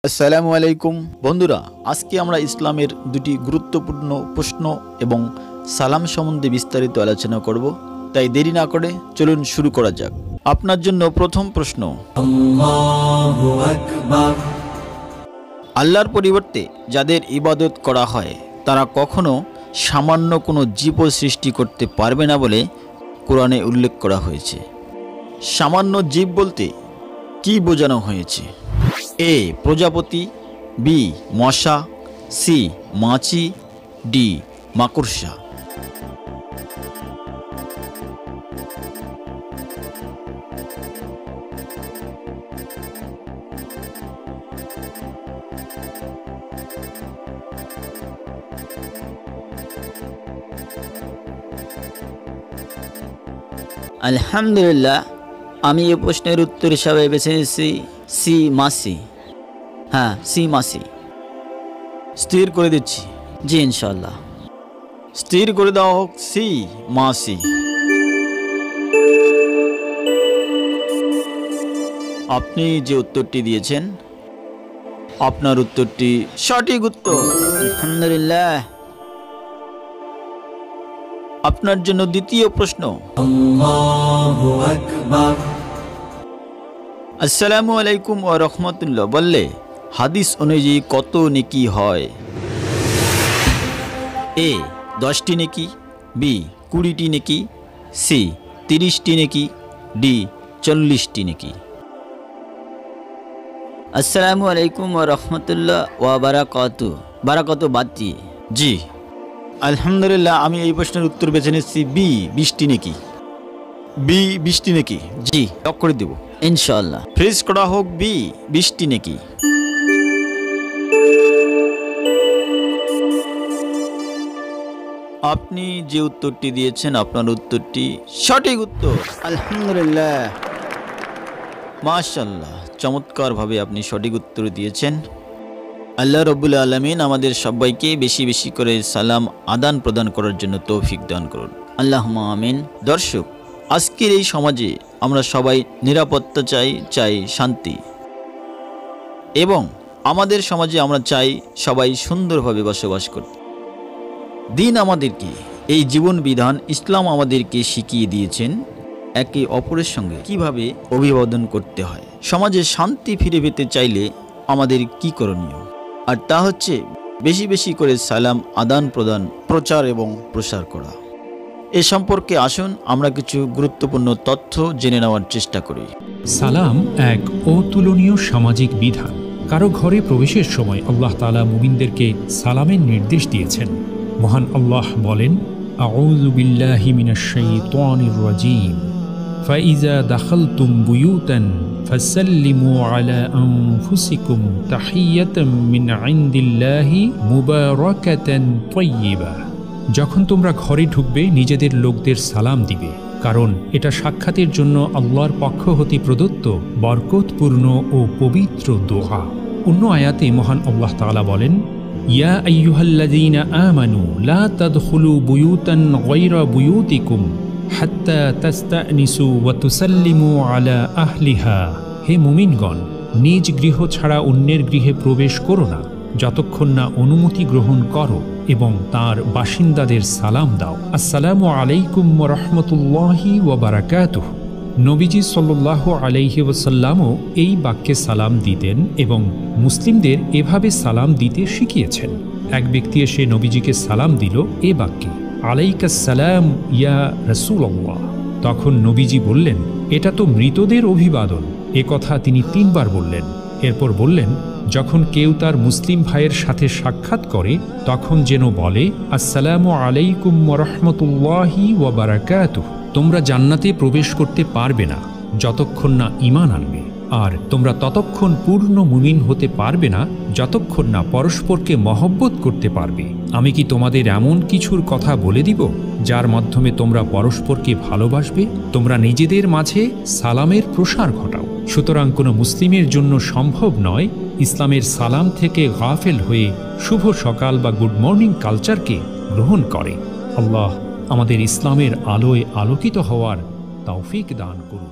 আসসালামু আলাইকুম বন্ধুরা, আজকে আমরা ইসলামের দুটি গুরুত্বপূর্ণ প্রশ্ন এবং সালাম সম্বন্ধে বিস্তারিত আলোচনা করব। তাই দেরি না করে চলুন শুরু করা যাক। আপনার জন্য প্রথম প্রশ্ন, আল্লাহু আকবার। আল্লাহর পরিবর্তে যাদের ইবাদত করা হয় তারা কখনো সামান্য কোনো জীব সৃষ্টি করতে পারবে না বলে কোরআনে উল্লেখ করা হয়েছে। সামান্য জীব বলতে কি বোঝানো হয়েছে? এ প্রজাপতি, বি মশা, সি মাছি, ডি মাকড়সা। আলহামদুলিল্লাহ, আমি এই প্রশ্নের উত্তর হিসাবে বেছে নিয়েছি সি মাছি। হ্যাঁ, সি মাছি। স্থির করে দিচ্ছি। জি ইনশাল্লাহ। স্থির করে দেওয়া হোক সি মাছি। আপনি যে উত্তরটি দিয়েছেন আপনার উত্তরটি সঠিক উত্তর। আলহামদুলিল্লাহ। আপনার জন্য দ্বিতীয় প্রশ্ন, আল্লাহু আকবার। আসসালামু আলাইকুম ওয়া রাহমাতুল্লাহ বললে হাদিস অনুযায়ী কত নেকি হয়? এ 10টি নেকি, বি 20টি নেকি, সি 30টি নেকি, ডি 40টি নেকি। আসসালামু আলাইকুম ওয়া রাহমাতুল্লাহ ওয়া বারাকাতু। বারাকাতু বাদ দিয়ে জি আলহামদুলিল্লাহ, আমি এই প্রশ্নের উত্তর বেছে নিচ্ছি বি 20টি নেকি। বি 20টি নেকি, জি লক করে দেব ইনশাআল্লাহ। ফ্রিজ করা হোক বি 20টি নেকি। আপনি যে উত্তরটি দিয়েছেন আপনার উত্তরটি সঠিক উত্তর। আলহামদুলিল্লাহ। মাশাআল্লাহ, চমৎকারভাবে আপনি সঠিক উত্তর দিয়েছেন। আল্লাহ রাব্বুল আলামিন আমাদের সবাইকে বেশি বেশি করে সালাম আদান প্রদান করার জন্য তৌফিক দান করুন। আল্লাহুম্মা আমিন। দর্শক, আজকের এই সমাজে আমরা সবাই নিরাপত্তা চাই শান্তি, এবং আমাদের সমাজে আমরা চাই সবাই সুন্দরভাবে বসবাস করতে। দিন আমাদেরকে, এই জীবন বিধান ইসলাম আমাদেরকে শিখিয়ে দিয়েছেন একে অপরের সঙ্গে কিভাবে অভিবাদন করতে হয়। সমাজে শান্তি ফিরে পেতে চাইলে আমাদের কি করণীয়? আর তা হচ্ছে বেশি বেশি করে সালাম আদান প্রদান, প্রচার এবং প্রসার করা। এ সম্পর্কে আসুন আমরা কিছু গুরুত্বপূর্ণ তথ্য জেনে নেওয়ার চেষ্টা করি। সালাম এক অতুলনীয় সামাজিক বিধান। কারো ঘরে প্রবেশের সময় আল্লাহ তাআলা মুমিনদেরকে সালামের নির্দেশ দিয়েছেন। মহান আল্লাহ বলেন, আউযু বিল্লাহি মিনাশ শাইতানির রাজীম, ফাইজা দাখালতুম বুয়ুতান ফাসাল্লিমু আলা আনফুসিকুম তাহিয়াতাম মিন ইনদিল্লাহি মুবারাকাতান তাইয়্যিবা। যখন তোমরা ঘরে ঢুকবে নিজেদের লোকদের সালাম দিবে, কারণ এটা সাক্ষাতের জন্য আল্লাহর পক্ষ হতে প্রদত্ত বরকতপূর্ণ ও পবিত্র দোয়া। অন্য আয়াতে মহান আল্লাহ তাআলা বলেন, ইয়া আইয়ুহাল্লাযীনা আমানু লা তাদখুলু বুয়ুতান গায়রা বুয়ুতিকুম হাত্তা তাস্তানিসু ওয়া তুসাল্লিমু আলা আহলিহা। হে মুমিনগণ, নিজ গৃহ ছাড়া অন্যের গৃহে প্রবেশ করো না যতক্ষণ না অনুমতি গ্রহণ করো এবং তার বাসিন্দাদের সালাম দাও। আসসালামু আলাইকুম ওয়া রাহমাতুল্লাহি ওয়া বারাকাতুহু। নবীজি সাল্লাল্লাহু আলাইহি ওয়াসাল্লামও এই বাক্যে সালাম দিতেন এবং মুসলিমদের এভাবে সালাম দিতে শিখিয়েছেন। এক ব্যক্তি এসে নবীজিকে সালাম দিল এ বাক্যে, আলাইকাস সালাম ইয়া রাসূলুল্লাহ। তখন নবীজি বললেন, এটা তো মৃতদের অভিবাদন। এ কথা তিনি 3 বার বললেন। এরপর বললেন, যখন কেউ তার মুসলিম ভাইয়ের সাথে সাক্ষাৎ করে তখন যেন বলে, আসসালামু আলাইকুম ওয়া রাহমাতুল্লাহি ওয়া বারাকাতুহু। তোমরা জান্নাতে প্রবেশ করতে পারবে না যতক্ষণ না ঈমান আনবে, আর তোমরা ততক্ষণ পূর্ণ মুমিন হতে পারবে না যতক্ষণ না পরস্পরকে মহব্বত করতে পারবে। আমি কি তোমাদের এমন কিছুর কথা বলে দিব যার মাধ্যমে তোমরা পরস্পরকে ভালোবাসবে? তোমরা নিজেদের মাঝে সালামের প্রসার ঘটাও। সুতরাং কোনো মুসলিমের জন্য সম্ভব নয় ইসলামের সালাম থেকে গাফেল হয়ে শুভ সকাল বা গুড মর্নিং কালচারকে গ্রহণ করে। আল্লাহ আমাদের ইসলামের আলোয় আলোকিত হওয়ার তৌফিক দান করুন।